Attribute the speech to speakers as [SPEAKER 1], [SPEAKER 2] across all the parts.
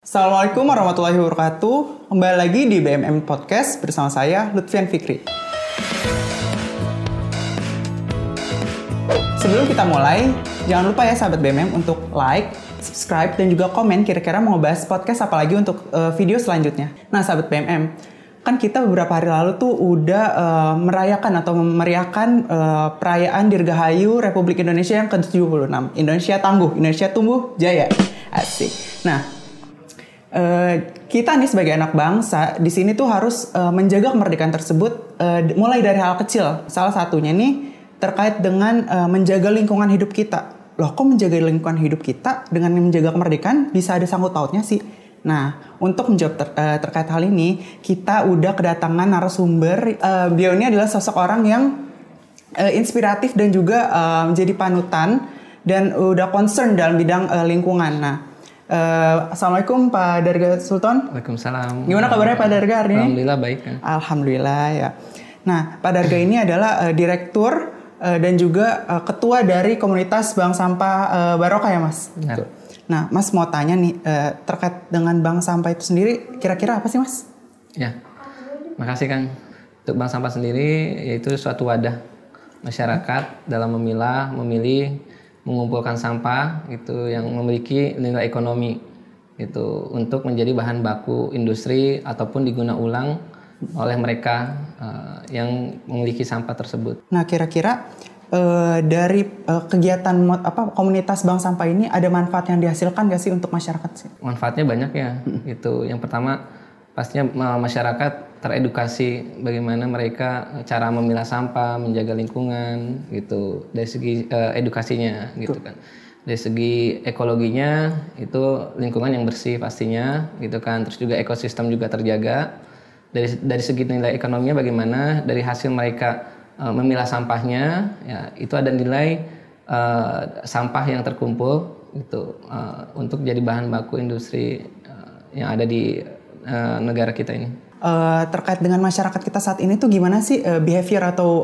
[SPEAKER 1] Assalamualaikum warahmatullahi wabarakatuh. Kembali lagi di BMM Podcast bersama saya Lutfian Fikri. Sebelum kita mulai, jangan lupa ya sahabat BMM untuk like, subscribe, dan juga komen kira-kira mau ngebahas podcast apa lagi untuk video selanjutnya. Nah sahabat BMM, kan kita beberapa hari lalu tuh udah merayakan atau memeriahkan perayaan Dirgahayu Republik Indonesia yang ke-76. Indonesia tangguh, Indonesia tumbuh jaya. Asik. Nah, kita nih sebagai anak bangsa di sini tuh harus menjaga kemerdekaan tersebut mulai dari hal kecil. Salah satunya nih terkait dengan menjaga lingkungan hidup kita. Loh, kok menjaga lingkungan hidup kita dengan menjaga kemerdekaan bisa ada sangkut pautnya sih? Nah, untuk menjawab terkait hal ini, kita udah kedatangan narasumber. Beliau ini adalah sosok orang yang inspiratif dan juga menjadi panutan dan udah concern dalam bidang lingkungan. Nah, Assalamualaikum Pak Darga Sultan.
[SPEAKER 2] Waalaikumsalam.
[SPEAKER 1] Gimana kabarnya Pak Darga hari ini?
[SPEAKER 2] Alhamdulillah baik kan.
[SPEAKER 1] Alhamdulillah ya. Nah, Pak Darga ini adalah direktur dan juga ketua dari komunitas Bank Sampah Barokah ya Mas?
[SPEAKER 2] Benar.
[SPEAKER 1] Nah, Mas mau tanya nih terkait dengan bank sampah itu sendiri, kira-kira apa sih Mas?
[SPEAKER 2] Ya, makasih Kang. Untuk bank sampah sendiri yaitu suatu wadah masyarakat dalam memilah, memilih, mengumpulkan sampah itu yang memiliki nilai ekonomi itu untuk menjadi bahan baku industri ataupun diguna ulang oleh mereka yang memiliki sampah tersebut.
[SPEAKER 1] Nah, kira-kira dari kegiatan komunitas bank sampah ini ada manfaat yang dihasilkan nggak sih untuk masyarakat sih?
[SPEAKER 2] Manfaatnya banyak ya. Itu yang pertama pastinya masyarakat teredukasi bagaimana mereka cara memilah sampah, menjaga lingkungan gitu. Dari segi edukasinya gitu kan. Dari segi ekologinya itu lingkungan yang bersih pastinya gitu kan. Terus juga ekosistem juga terjaga. Dari segi nilai ekonominya bagaimana dari hasil mereka memilah sampahnya ya itu ada nilai sampah yang terkumpul gitu untuk jadi bahan baku industri yang ada di negara kita ini.
[SPEAKER 1] Terkait dengan masyarakat kita saat ini tuh gimana sih behavior atau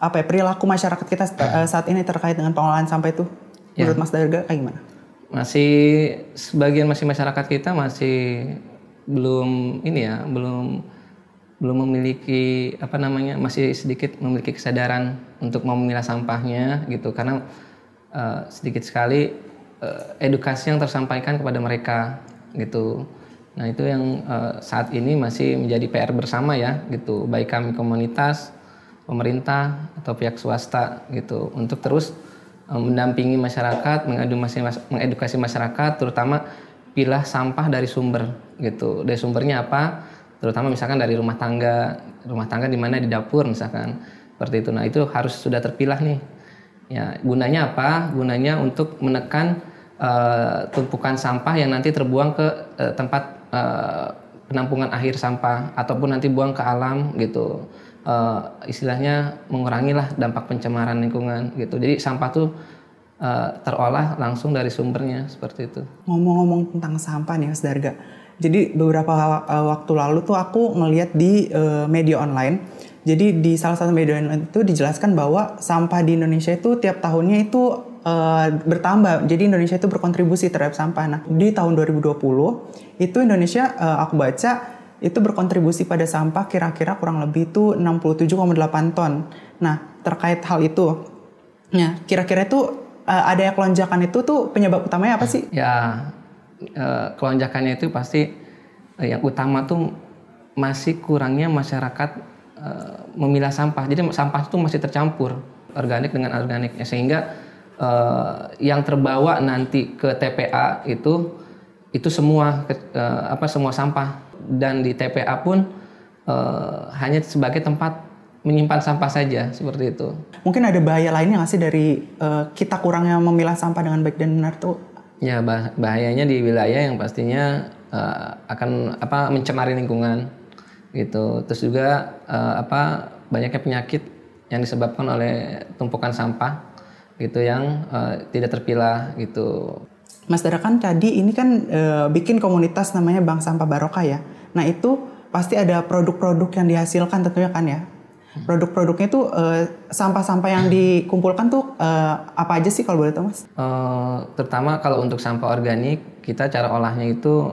[SPEAKER 1] perilaku masyarakat kita saat ini terkait dengan pengolahan sampah itu? Menurut Mas Darga kayak gimana?
[SPEAKER 2] Sebagian masyarakat kita masih belum memiliki masih sedikit memiliki kesadaran untuk memilah sampahnya gitu karena sedikit sekali edukasi yang tersampaikan kepada mereka gitu. Nah itu yang saat ini masih menjadi PR bersama ya gitu, baik kami komunitas, pemerintah atau pihak swasta gitu untuk terus mendampingi masyarakat, mengedukasi masyarakat, terutama pilah sampah dari sumber gitu. Dari sumbernya apa? Terutama misalkan dari rumah tangga di mana di dapur misalkan seperti itu. Nah itu harus sudah terpilah nih. Ya gunanya apa? Gunanya untuk menekan tumpukan sampah yang nanti terbuang ke tempat penampungan akhir sampah ataupun nanti buang ke alam gitu. Istilahnya mengurangilah dampak pencemaran lingkungan gitu. Jadi sampah tuh terolah langsung dari sumbernya seperti itu.
[SPEAKER 1] Ngomong-ngomong tentang sampah nih Mas Darga. Jadi beberapa waktu lalu tuh aku ngeliat di media online. Jadi di salah satu media online itu dijelaskan bahwa sampah di Indonesia itu tiap tahunnya itu bertambah. Jadi Indonesia itu berkontribusi terhadap sampah. Nah, di tahun 2020 itu Indonesia aku baca itu berkontribusi pada sampah kira-kira kurang lebih itu 67,8 ton. Nah, terkait hal itu, nah kira-kira itu ada kelonjakan itu tuh penyebab utamanya apa sih?
[SPEAKER 2] Ya, kelonjakannya itu pasti yang utama tuh masih kurangnya masyarakat memilah sampah. Jadi sampah itu masih tercampur organik dengan anorganik sehingga yang terbawa nanti ke TPA itu semua semua sampah dan di TPA pun hanya sebagai tempat menyimpan sampah saja seperti itu. Mungkin
[SPEAKER 1] ada bahaya lainnya nggak sih dari kita kurangnya memilah sampah dengan baik dan benar tuh?
[SPEAKER 2] Ya bahayanya di wilayah yang pastinya akan mencemari lingkungan gitu. Terus juga banyaknya penyakit yang disebabkan oleh tumpukan sampah gitu yang tidak terpilah gitu.
[SPEAKER 1] Mas Dara kan tadi ini kan bikin komunitas namanya Bank Sampah Barokah ya. Nah itu pasti ada produk-produk yang dihasilkan tentunya kan ya. Produk-produknya tuh sampah-sampah yang dikumpulkan tuh apa aja sih kalau boleh tahu Mas?
[SPEAKER 2] Terutama kalau untuk sampah organik, kita cara olahnya itu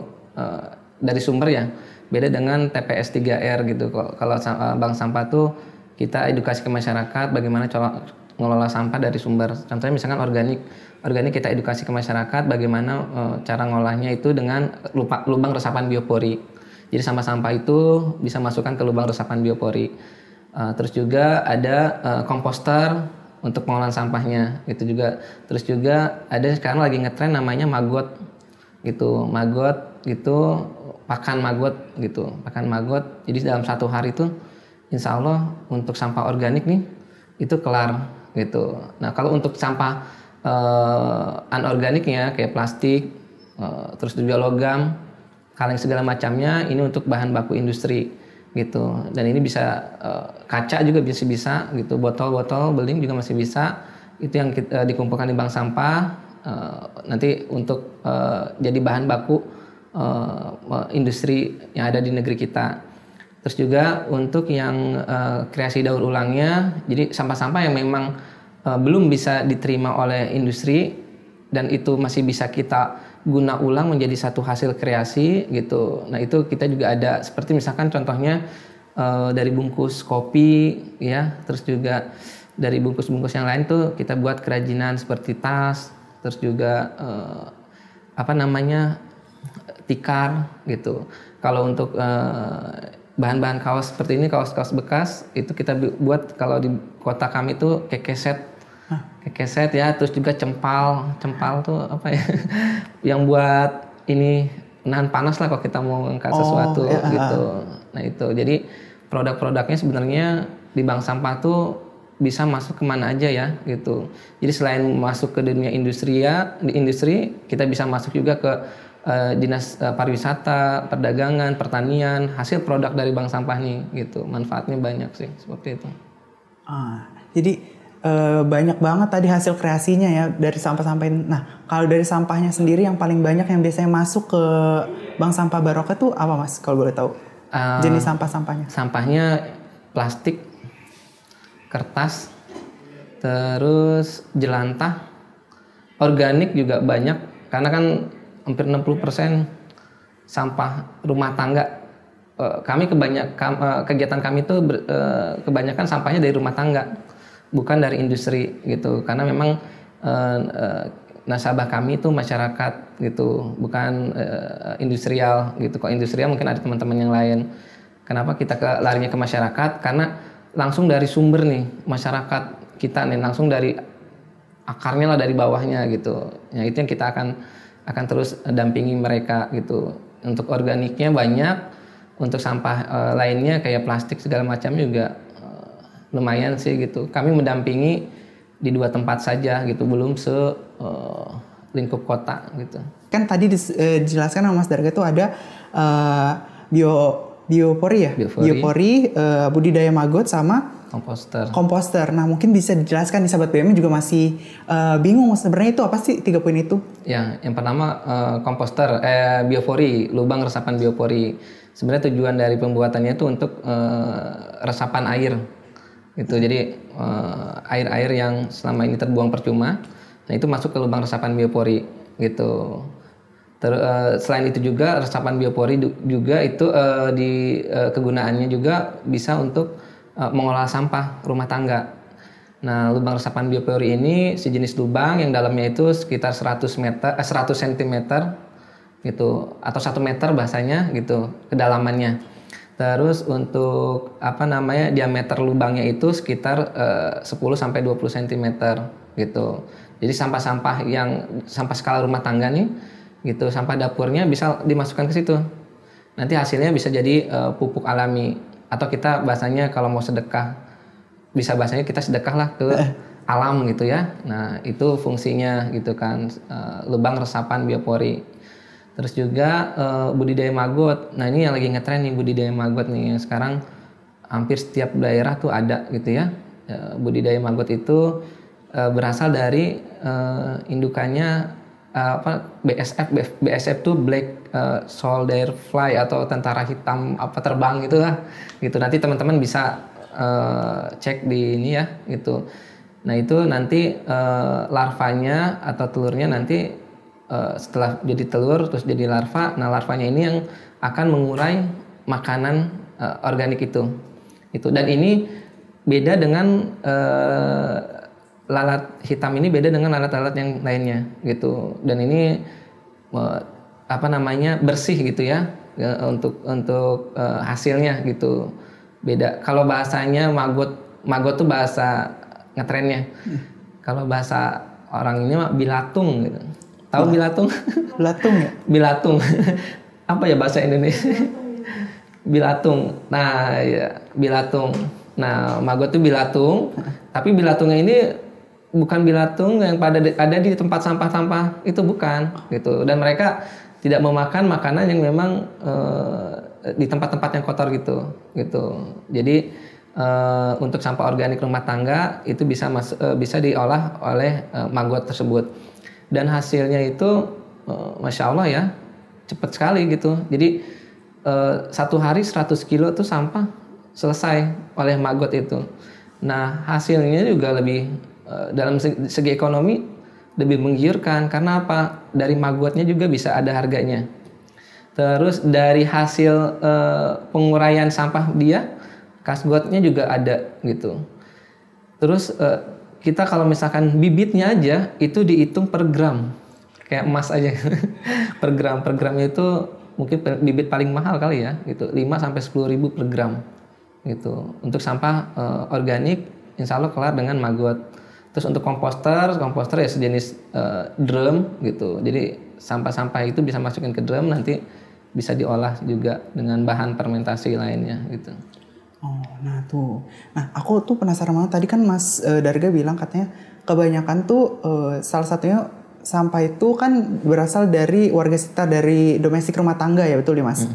[SPEAKER 2] dari sumber ya. Beda dengan TPS 3R gitu. Kalau bank sampah tuh kita edukasi ke masyarakat bagaimana cara ngelola sampah dari sumber. Contohnya misalkan organik kita edukasi ke masyarakat bagaimana cara ngolahnya itu dengan lubang resapan biopori. Jadi sampah-sampah itu bisa masukkan ke lubang resapan biopori. Terus juga ada komposter untuk pengolahan sampahnya gitu juga. Terus juga ada sekarang lagi ngetren namanya maggot gitu. Maggot gitu, pakan maggot gitu. Pakan maggot. Jadi dalam 1 hari itu insya Allah untuk sampah organik nih itu kelar gitu. Nah kalau untuk sampah anorganiknya kayak plastik, terus juga logam, kaleng segala macamnya ini untuk bahan baku industri gitu. Dan ini bisa kaca juga bisa gitu, botol-botol beling juga masih bisa. Itu yang dikumpulkan di bank sampah nanti untuk jadi bahan baku industri yang ada di negeri kita. Terus juga untuk yang kreasi daur ulangnya, jadi sampah-sampah yang memang belum bisa diterima oleh industri dan itu masih bisa kita guna ulang menjadi satu hasil kreasi gitu. Nah itu kita juga ada seperti misalkan contohnya dari bungkus kopi ya, terus juga dari bungkus-bungkus yang lain tuh kita buat kerajinan seperti tas, terus juga tikar gitu. Kalau untuk bahan-bahan kaos seperti ini, kaos-kaos bekas itu kita buat kalau di kota kami itu kekeset ya, terus juga cempal tuh apa ya yang buat ini nahan panas lah kalau kita mau ngangkat sesuatu gitu. Nah itu jadi produk-produknya sebenarnya di bank sampah tuh bisa masuk kemana aja ya gitu. Jadi selain masuk ke dunia industri kita bisa masuk juga ke dinas pariwisata, perdagangan, pertanian, hasil produk dari bank sampah nih gitu. Manfaatnya banyak sih seperti itu.
[SPEAKER 1] Jadi banyak banget tadi hasil kreasinya ya dari sampah-sampah ini. Nah kalau dari sampahnya sendiri yang paling banyak yang biasanya masuk ke bank sampah Barokah tuh apa Mas kalau boleh tahu? Jenis sampah-sampahnya?
[SPEAKER 2] Sampahnya plastik, kertas, terus jelantah, organik juga banyak karena kan hampir 60% sampah rumah tangga. Kami kegiatan kami itu kebanyakan sampahnya dari rumah tangga, bukan dari industri gitu. Karena memang nasabah kami itu masyarakat gitu, bukan industrial gitu. Kalau industrial mungkin ada teman-teman yang lain. Kenapa kita larinya ke masyarakat? Karena langsung dari sumber nih masyarakat kita nih, langsung dari akarnya lah, dari bawahnya gitu. Ya itu yang kita akan terus dampingi mereka gitu. Untuk organiknya banyak, untuk sampah lainnya kayak plastik segala macam juga lumayan sih gitu. Kami mendampingi di 2 tempat saja gitu, belum lingkup kota gitu.
[SPEAKER 1] Kan tadi dijelaskan sama Mas Darga tuh ada biopori ya? Biopori, budidaya maggot sama komposter. Nah mungkin bisa dijelaskan nih sahabat BM juga masih bingung sebenarnya itu apa sih 3 poin itu?
[SPEAKER 2] Ya, yang pertama komposter, biopori, lubang resapan biopori. Sebenarnya tujuan dari pembuatannya itu untuk resapan air gitu. Jadi air-air yang selama ini terbuang percuma, nah itu masuk ke lubang resapan biopori gitu. Selain itu juga resapan biopori juga itu kegunaannya juga bisa untuk mengolah sampah rumah tangga. Nah, lubang resapan biopori ini sejenis lubang yang dalamnya itu sekitar 100 cm gitu, atau 1 meter bahasanya gitu kedalamannya. Terus untuk diameter lubangnya itu sekitar 10 sampai 20 cm gitu. Jadi sampah skala rumah tangga nih gitu, sampah dapurnya bisa dimasukkan ke situ. Nanti hasilnya bisa jadi pupuk alami, atau kita bahasanya kalau mau sedekah, bisa bahasanya kita sedekah lah ke alam gitu ya. Nah itu fungsinya gitu kan, lubang resapan biopori. Terus juga budidaya maggot. Nah ini yang lagi ngetren nih, budidaya maggot nih. Sekarang hampir setiap daerah tuh ada gitu ya. Budidaya maggot itu berasal dari indukannya BSF tuh Black Soldier Fly atau tentara hitam terbang gitu lah gitu. Nanti teman-teman bisa cek di ini ya gitu. Nah itu nanti larvanya atau telurnya nanti setelah jadi telur terus jadi larva. Nah larvanya ini yang akan mengurai makanan organik itu. Dan ini beda dengan lalat hitam ini beda dengan lalat-lalat yang lainnya gitu. Dan ini bersih gitu ya untuk hasilnya gitu. Beda. Kalau bahasanya maggot tuh bahasa ngetrennya. Kalau bahasa orang ini mah bilatung gitu. Tahu bilatung?
[SPEAKER 1] Bilatung ya?
[SPEAKER 2] Bilatung. Apa ya bahasa Indonesia? Bilatung. Nah, ya, bilatung. Nah, maggot itu bilatung, tapi bilatungnya ini bukan bilatung yang ada di tempat sampah-sampah, itu bukan gitu. Dan mereka tidak memakan makanan yang memang di tempat-tempat yang kotor gitu. Jadi untuk sampah organik rumah tangga itu bisa diolah oleh maggot tersebut. Dan hasilnya itu Masya Allah ya, cepat sekali gitu. Jadi satu hari 100 kilo tuh sampah selesai oleh maggot itu. Nah hasilnya juga lebih dalam segi ekonomi lebih menggiurkan. Karena apa? Dari maggotnya juga bisa ada harganya. Terus dari hasil penguraian sampah dia, kasgotnya juga ada gitu. Terus kita kalau misalkan bibitnya aja itu dihitung per gram, kayak emas aja. Per gramnya itu mungkin bibit paling mahal kali ya gitu, 5 sampai 10 ribu per gram gitu. Untuk sampah organik insya Allah kelar dengan maggot. Terus untuk komposter ya sejenis drum gitu. Jadi sampah-sampah itu bisa masukin ke drum, nanti bisa diolah juga dengan bahan fermentasi lainnya gitu.
[SPEAKER 1] Oh, nah tuh. Nah, aku tuh penasaran banget. Tadi kan Mas Darga bilang katanya kebanyakan tuh salah satunya sampah itu kan berasal dari warga sekitar, dari domestik rumah tangga ya, betul ya Mas?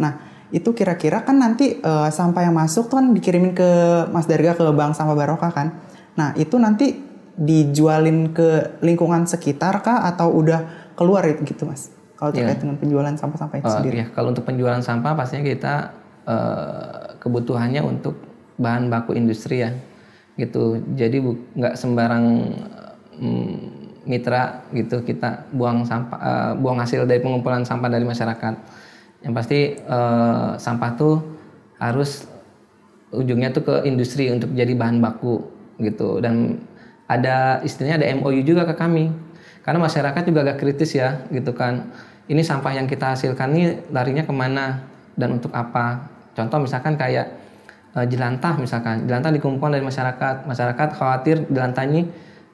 [SPEAKER 1] Nah, itu kira-kira kan nanti sampah yang masuk tuh kan dikirimin ke Mas Darga ke Bank Sampah Barokah kan? Nah, itu nanti dijualin ke lingkungan sekitar kah atau udah keluar gitu Mas? Kalau terkait dengan penjualan sampah-sampah itu sendiri.
[SPEAKER 2] Ya, kalau untuk penjualan sampah pastinya kita kebutuhannya untuk bahan baku industri ya gitu. Jadi nggak sembarang mitra gitu kita buang sampah, buang hasil dari pengumpulan sampah dari masyarakat. Yang pasti sampah tuh harus ujungnya tuh ke industri untuk jadi bahan baku gitu. Dan ada istilahnya ada MOU juga ke kami, karena masyarakat juga agak kritis ya gitu kan. Ini sampah yang kita hasilkan ini larinya kemana dan untuk apa? Contoh misalkan kayak jelantah dikumpulkan dari masyarakat khawatir jelantah ini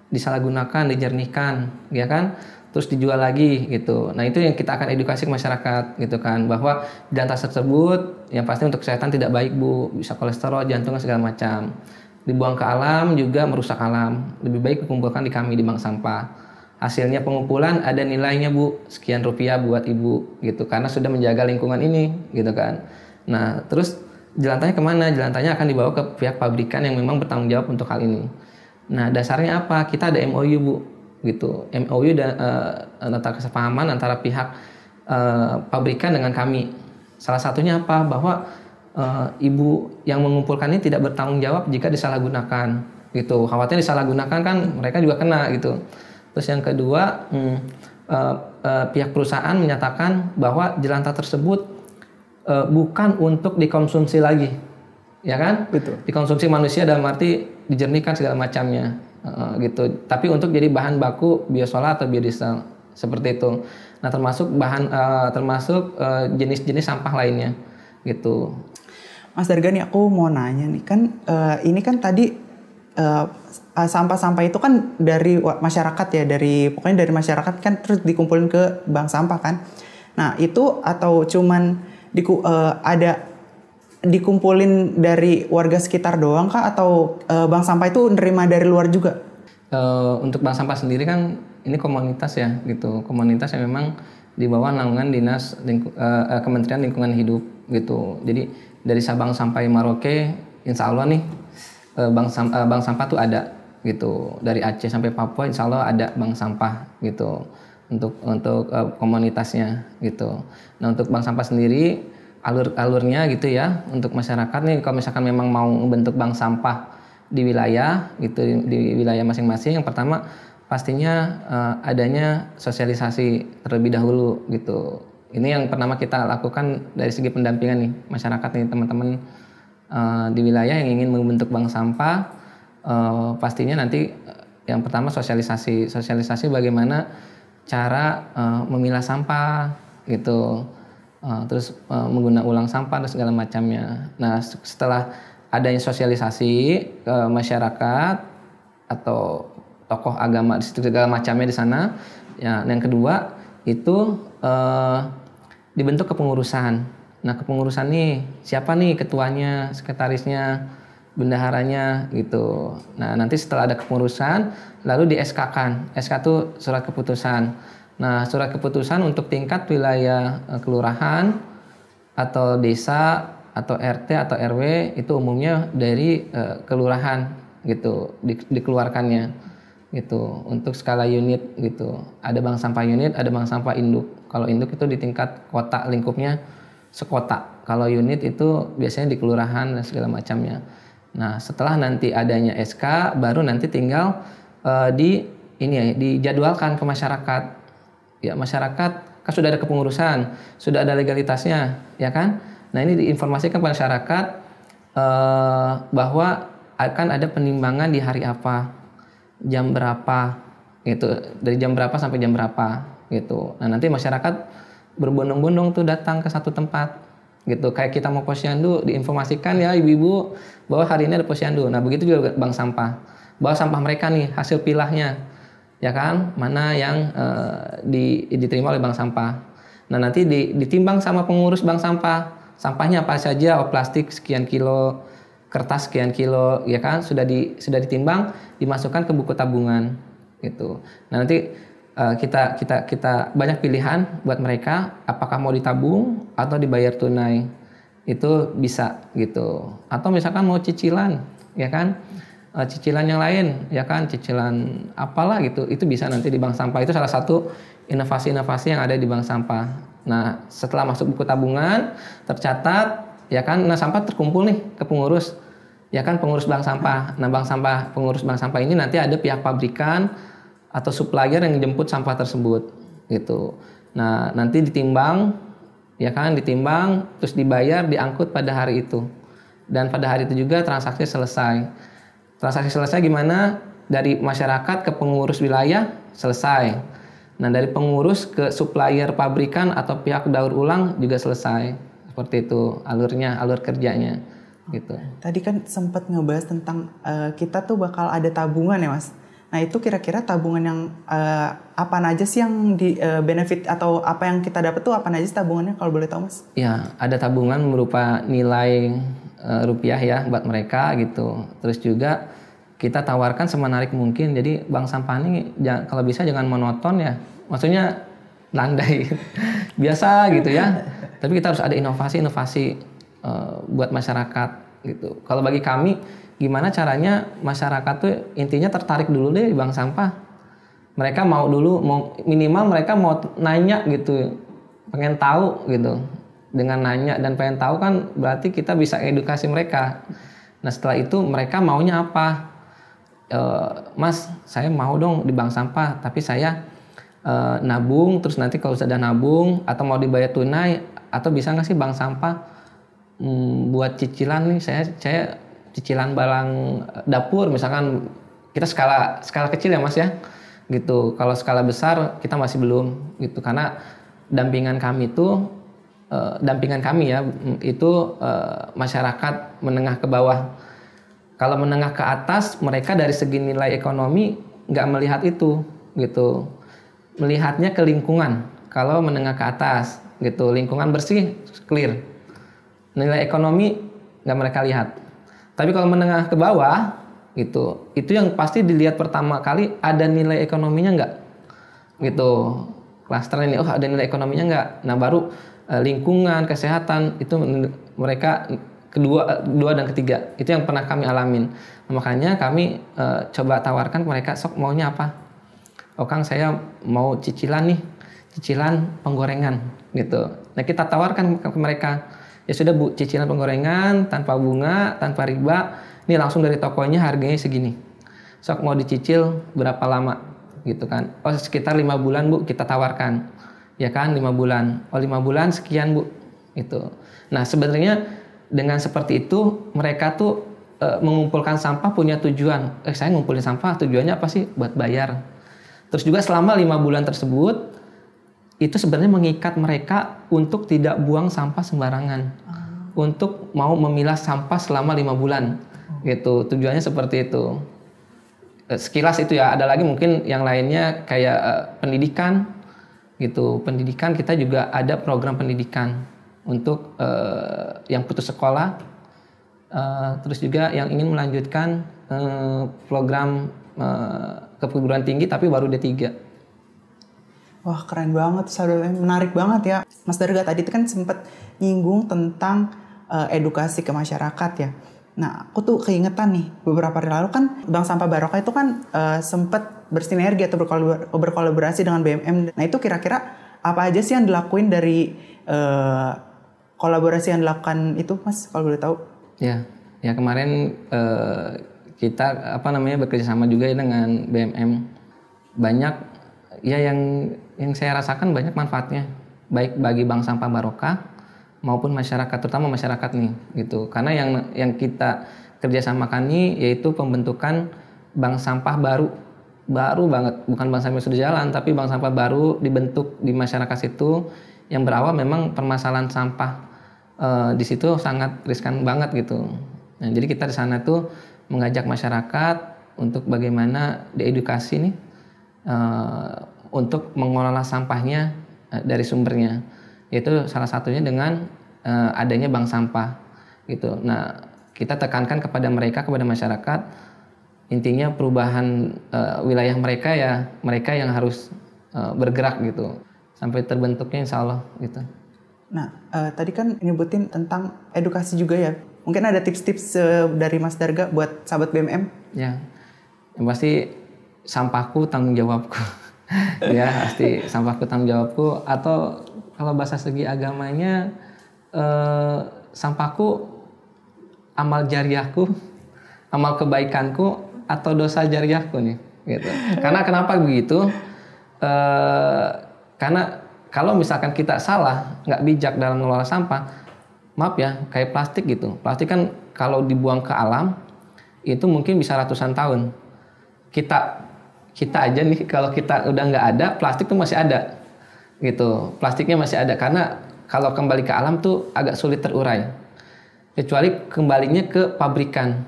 [SPEAKER 2] disalahgunakan, dijernihkan, ya kan? Terus dijual lagi gitu. Nah itu yang kita akan edukasi ke masyarakat gitu kan, bahwa jelantah tersebut yang pasti untuk kesehatan tidak baik Bu, bisa kolesterol, jantung segala macam. Dibuang ke alam juga merusak alam. Lebih baik dikumpulkan di kami di bank sampah. Hasilnya pengumpulan ada nilainya Bu, sekian rupiah buat Ibu gitu, karena sudah menjaga lingkungan ini gitu kan. Nah terus jelantahnya kemana? Jelantahnya akan dibawa ke pihak pabrikan yang memang bertanggung jawab untuk hal ini. Nah dasarnya apa? Kita ada MOU Bu gitu. MOU dan nota kesepahaman antara pihak pabrikan dengan kami. Salah satunya apa? Bahwa ibu yang mengumpulkan ini tidak bertanggung jawab jika disalahgunakan gitu. Khawatir disalahgunakan kan mereka juga kena gitu. Terus yang kedua pihak perusahaan menyatakan bahwa jelantah tersebut bukan untuk dikonsumsi lagi, ya kan?
[SPEAKER 1] Betul.
[SPEAKER 2] Dikonsumsi manusia dalam arti dijernihkan segala macamnya, gitu. Tapi untuk jadi bahan baku biosolar atau biodiesel seperti itu. Nah termasuk jenis-jenis sampah lainnya, gitu.
[SPEAKER 1] Mas Darga nih aku mau nanya nih kan ini kan tadi sampah-sampah itu kan dari masyarakat ya, pokoknya dari masyarakat kan terus dikumpulin ke bank sampah kan. Nah itu atau cuman ada dikumpulin dari warga sekitar doang kah atau bank sampah itu nerima dari luar juga?
[SPEAKER 2] Untuk bank sampah sendiri kan ini komunitas ya gitu, komunitas yang memang di bawah naungan dinas Kementerian Lingkungan Hidup gitu. Jadi dari Sabang sampai Merauke insya Allah nih bank sampah tuh ada gitu. Dari Aceh sampai Papua insya Allah ada bank sampah gitu untuk komunitasnya gitu. Nah untuk bank sampah sendiri alur-alurnya gitu ya untuk masyarakat nih kalau misalkan memang mau membentuk bank sampah di wilayah gitu, di wilayah masing-masing. Yang pertama pastinya adanya sosialisasi terlebih dahulu gitu. Ini yang pertama kita lakukan dari segi pendampingan nih masyarakat nih teman-teman di wilayah yang ingin membentuk bank sampah. Pastinya nanti yang pertama sosialisasi bagaimana cara memilah sampah gitu. Terus menggunakan ulang sampah dan segala macamnya. Nah, setelah adanya sosialisasi ke masyarakat atau tokoh agama segala macamnya di sana, ya. Yang kedua itu dibentuk kepengurusan. Nah, kepengurusan nih siapa nih ketuanya, sekretarisnya, bendaharanya gitu. Nah, nanti setelah ada kepengurusan lalu di SK-kan. SK itu surat keputusan. Nah, surat keputusan untuk tingkat wilayah kelurahan atau desa atau RT atau RW itu umumnya dari kelurahan gitu dikeluarkannya gitu. Untuk skala unit gitu. Ada bank sampah unit, ada bank sampah induk. Kalau induk itu di tingkat kota lingkupnya sekota. Kalau unit itu biasanya di kelurahan dan segala macamnya. Nah, setelah nanti adanya SK baru nanti tinggal dijadwalkan ke masyarakat. Ya, masyarakat kan sudah ada kepengurusan, sudah ada legalitasnya, ya kan? Nah, ini diinformasikan ke masyarakat bahwa akan ada penimbangan di hari apa, jam berapa, gitu. Dari jam berapa sampai jam berapa, gitu. Nah, nanti masyarakat berbondong-bondong tuh datang ke satu tempat, gitu. Kayak kita mau posyandu, diinformasikan ya ibu-ibu bahwa hari ini ada posyandu. Nah, begitu juga bank sampah. Bawa sampah mereka nih, hasil pilahnya. Ya kan, mana yang diterima oleh bank sampah. Nah, nanti ditimbang sama pengurus bank sampah. Sampahnya apa saja, plastik sekian kilo, kertas sekian kilo, ya kan, sudah ditimbang, dimasukkan ke buku tabungan gitu. Nah, nanti kita banyak pilihan buat mereka, apakah mau ditabung atau dibayar tunai. Itu bisa gitu. Atau misalkan mau cicilan, ya kan? Cicilan yang lain, ya kan, cicilan apalah gitu, itu bisa nanti di bank sampah. Itu salah satu inovasi-inovasi yang ada di bank sampah. Nah, setelah masuk buku tabungan tercatat, ya kan, nah sampah terkumpul nih ke pengurus, ya kan, pengurus bank sampah. Nah, pengurus bank sampah ini nanti ada pihak pabrikan atau supplier yang jemput sampah tersebut gitu. Nah, nanti ditimbang, ya kan, ditimbang terus dibayar, diangkut pada hari itu, dan pada hari itu juga transaksi selesai. Transaksi selesai gimana? Dari masyarakat ke pengurus wilayah selesai. Nah, dari pengurus ke supplier pabrikan atau pihak daur ulang juga selesai. Seperti itu alur kerjanya gitu.
[SPEAKER 1] Tadi kan sempat ngebahas tentang kita tuh bakal ada tabungan ya, Mas. Nah, itu kira-kira tabungan yang apa aja sih yang di benefit atau apa yang kita dapat tuh apa aja sih tabungannya kalau boleh tahu, Mas?
[SPEAKER 2] Ya, ada tabungan berupa nilai rupiah ya buat mereka gitu. Terus juga kita tawarkan semenarik mungkin. Jadi bank sampah ini kalau bisa jangan monoton ya. Maksudnya landai biasa gitu ya. Tapi kita harus ada inovasi buat masyarakat gitu. Kalau bagi kami gimana caranya masyarakat tuh intinya tertarik dulu deh di bank sampah. Mereka mau minimal mereka mau nanya gitu. Pengen tahu gitu. Dengan nanya dan pengen tahu kan berarti kita bisa edukasi mereka. Nah, setelah itu mereka maunya apa? Mas, saya mau dong di bank sampah, tapi saya nabung, terus nanti kalau sudah nabung atau mau dibayar tunai, atau bisa nggak sih bank sampah buat cicilan nih? Saya cicilan barang dapur, misalkan kita skala kecil ya Mas ya, gitu. Kalau skala besar kita masih belum gitu, karena dampingan kami ya itu masyarakat menengah ke bawah. Kalau menengah ke atas mereka dari segi nilai ekonomi nggak melihat itu gitu, melihatnya ke lingkungan. Kalau menengah ke atas gitu, lingkungan bersih clear, nilai ekonomi nggak mereka lihat. Tapi kalau menengah ke bawah gitu, itu yang pasti dilihat pertama kali ada nilai ekonominya nggak gitu. Klaster ini ada nilai ekonominya nggak. Nah, baru lingkungan, kesehatan itu mereka kedua dan ketiga. Itu yang pernah kami alamin. Nah, makanya kami coba tawarkan ke mereka, sok maunya apa? Oh Kang, saya mau cicilan nih, cicilan penggorengan gitu. Nah, kita tawarkan ke mereka Ya sudah Bu, cicilan penggorengan tanpa bunga, tanpa riba, ini langsung dari tokonya harganya segini. Sok mau dicicil berapa lama gitu kan? Oh sekitar 5 bulan Bu kita tawarkan, ya kan 5 bulan. Oh 5 bulan sekian Bu, itu. Nah sebenarnya dengan seperti itu mereka tuh mengumpulkan sampah punya tujuan. Saya ngumpulin sampah tujuannya apa sih? Buat bayar. Terus juga selama 5 bulan tersebut itu sebenarnya mengikat mereka untuk tidak buang sampah sembarangan, untuk mau memilah sampah selama 5 bulan, gitu. Tujuannya seperti itu. Sekilas itu ya. Ada lagi mungkin yang lainnya kayak pendidikan, gitu. Pendidikan kita juga ada program pendidikan untuk yang putus sekolah, terus juga yang ingin melanjutkan program ke perguruan tinggi tapi baru D3.
[SPEAKER 1] Wah keren banget, menarik banget ya. Mas Darga tadi itu kan sempat nyinggung tentang edukasi ke masyarakat ya. Nah aku tuh keingetan nih, beberapa hari lalu kan Bank Sampah Barokah itu kan sempat bersinergi atau berkolaborasi dengan BMM. Nah itu kira-kira apa aja sih yang dilakuin dari kolaborasi yang dilakukan itu Mas, kalau boleh tahu?
[SPEAKER 2] Ya kemarin kita bekerjasama juga ya dengan BMM. Banyak ya yang saya rasakan banyak manfaatnya, baik bagi Bank Sampah Barokah maupun masyarakat, terutama masyarakat nih gitu. Karena yang kita kerjasamakan ini yaitu pembentukan bank sampah baru banget, bukan bank sampah sudah jalan, tapi bank sampah baru dibentuk di masyarakat situ, yang berawal memang permasalahan sampah di situ sangat riskan banget gitu. Nah jadi kita di sana tuh mengajak masyarakat untuk bagaimana diedukasi nih untuk mengelola sampahnya dari sumbernya, yaitu salah satunya dengan adanya bank sampah gitu. Nah kita tekankan kepada masyarakat, intinya perubahan wilayah mereka ya, mereka yang harus bergerak gitu sampai terbentuknya insya Allah gitu.
[SPEAKER 1] Nah tadi kan nyebutin tentang edukasi juga ya, mungkin ada tips-tips dari Mas Darga buat sahabat BMM?
[SPEAKER 2] Ya, yang pasti sampahku tanggung jawabku. Ya pasti sampahku tanggung jawabku, atau kalau bahasa segi agamanya sampahku amal jariahku, amal kebaikanku atau dosa jariahku nih gitu. Karena kenapa begitu? Karena kalau misalkan kita salah, nggak bijak dalam mengelola sampah, maaf ya, kayak plastik gitu. Plastik kan kalau dibuang ke alam itu mungkin bisa ratusan tahun. Kita aja nih kalau kita udah nggak ada, plastik tuh masih ada gitu, plastiknya masih ada, karena kalau kembali ke alam tuh agak sulit terurai, kecuali kembalinya ke pabrikan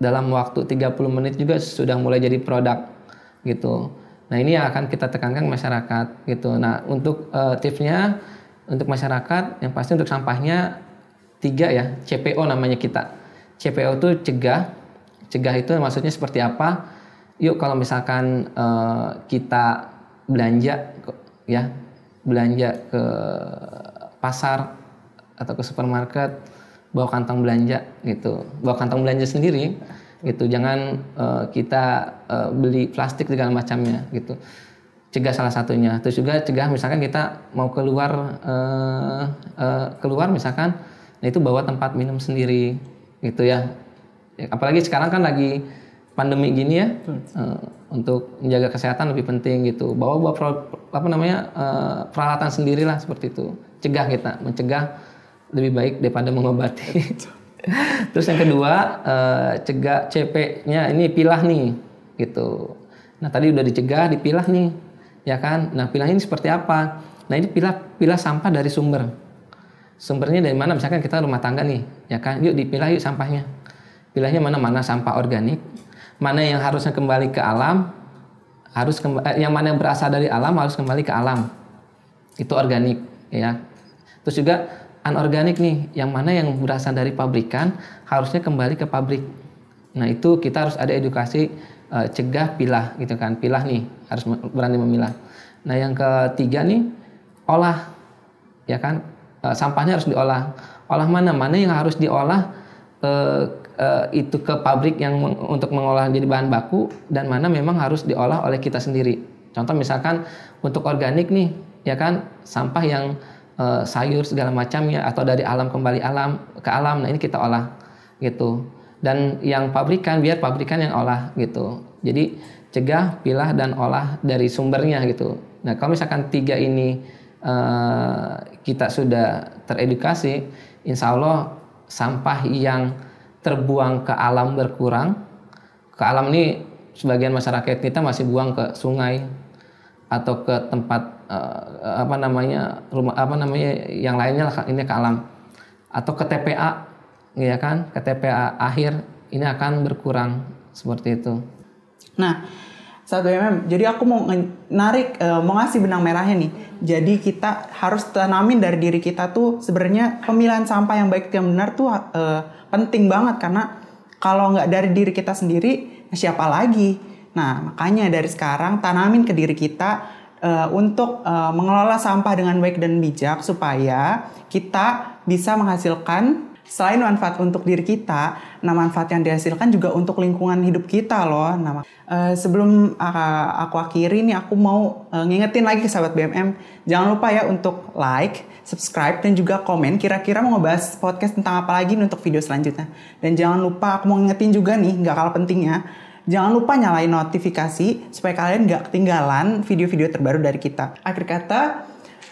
[SPEAKER 2] dalam waktu 30 menit juga sudah mulai jadi produk gitu. Nah ini yang akan kita tekankan masyarakat gitu. Nah untuk tipsnya untuk masyarakat, yang pasti untuk sampahnya 3 ya, CPO namanya kita. CPO itu cegah itu maksudnya seperti apa? Yuk kalau misalkan kita belanja ke pasar atau ke supermarket, bawa kantong belanja gitu, bawa kantong belanja sendiri gitu, jangan kita beli plastik segala macamnya gitu. Cegah salah satunya. Terus juga cegah misalkan kita mau keluar misalkan, nah itu bawa tempat minum sendiri gitu ya. Apalagi sekarang kan lagi pandemi gini ya, untuk menjaga kesehatan lebih penting gitu. Bawa peralatan sendirilah seperti itu. Mencegah lebih baik daripada mengobati. Terus yang kedua, cegah CP-nya ini pilah nih gitu. Nah tadi udah dicegah, dipilah nih, ya kan? Nah pilah ini seperti apa? Nah ini pilah sampah dari sumber. Sumbernya dari mana? Misalkan kita rumah tangga nih, ya kan? Yuk dipilah yuk sampahnya. Pilahnya mana sampah organik, mana yang harusnya kembali ke alam, yang mana yang berasal dari alam harus kembali ke alam. Itu organik, ya. Terus juga anorganik nih, yang mana yang berasal dari pabrikan harusnya kembali ke pabrik. Nah itu kita harus ada edukasi cegah pilah gitu kan. Pilah nih harus berani memilah. Nah yang ketiga nih, olah, ya kan. Sampahnya harus diolah. Olah mana yang harus diolah itu ke pabrik yang untuk mengolah jadi bahan baku, dan mana memang harus diolah oleh kita sendiri. Contoh misalkan untuk organik nih, ya kan, sampah yang sayur segala macam ya, atau dari alam kembali ke alam. Nah ini kita olah gitu. Dan yang pabrikan, biar pabrikan yang olah gitu. Jadi cegah, pilah, dan olah dari sumbernya gitu. Nah kalau misalkan 3 ini kita sudah teredukasi, insya Allah sampah yang terbuang ke alam berkurang. Ke alam ini sebagian masyarakat kita masih buang ke sungai atau ke tempat yang lainnya lah, ini ke alam, atau ke TPA ya kan, ke TPA akhir, ini akan berkurang seperti itu.
[SPEAKER 1] Nah, Sahabat BMM, jadi aku mau mau ngasih benang merahnya nih. Jadi kita harus tanamin dari diri kita tuh sebenarnya pemilihan sampah yang baik yang benar tuh penting banget, karena kalau nggak dari diri kita sendiri, siapa lagi? Nah, makanya dari sekarang tanamin ke diri kita untuk mengelola sampah dengan baik dan bijak, supaya kita bisa menghasilkan, selain manfaat untuk diri kita, nah manfaat yang dihasilkan juga untuk lingkungan hidup kita loh. Nah, sebelum aku akhiri nih, aku mau ngingetin lagi ke Sahabat BMM, jangan lupa ya untuk like, subscribe, dan juga komen kira-kira mau ngebahas podcast tentang apa lagi untuk video selanjutnya. Dan jangan lupa, aku mau ngingetin juga nih, gak kalah pentingnya, jangan lupa nyalain notifikasi supaya kalian gak ketinggalan video-video terbaru dari kita. Akhir kata,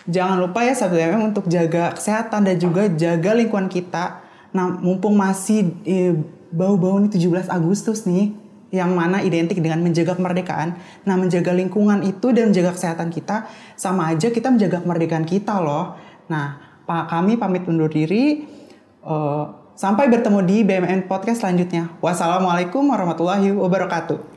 [SPEAKER 1] jangan lupa ya Sahabat BMM untuk jaga kesehatan dan juga jaga lingkungan kita. Nah, mumpung masih bau-bau nih 17 Agustus nih, yang mana identik dengan menjaga kemerdekaan. Nah, menjaga lingkungan itu dan menjaga kesehatan kita, sama aja kita menjaga kemerdekaan kita loh. Nah, kami pamit undur diri. Sampai bertemu di BMN Podcast selanjutnya. Wassalamualaikum warahmatullahi wabarakatuh.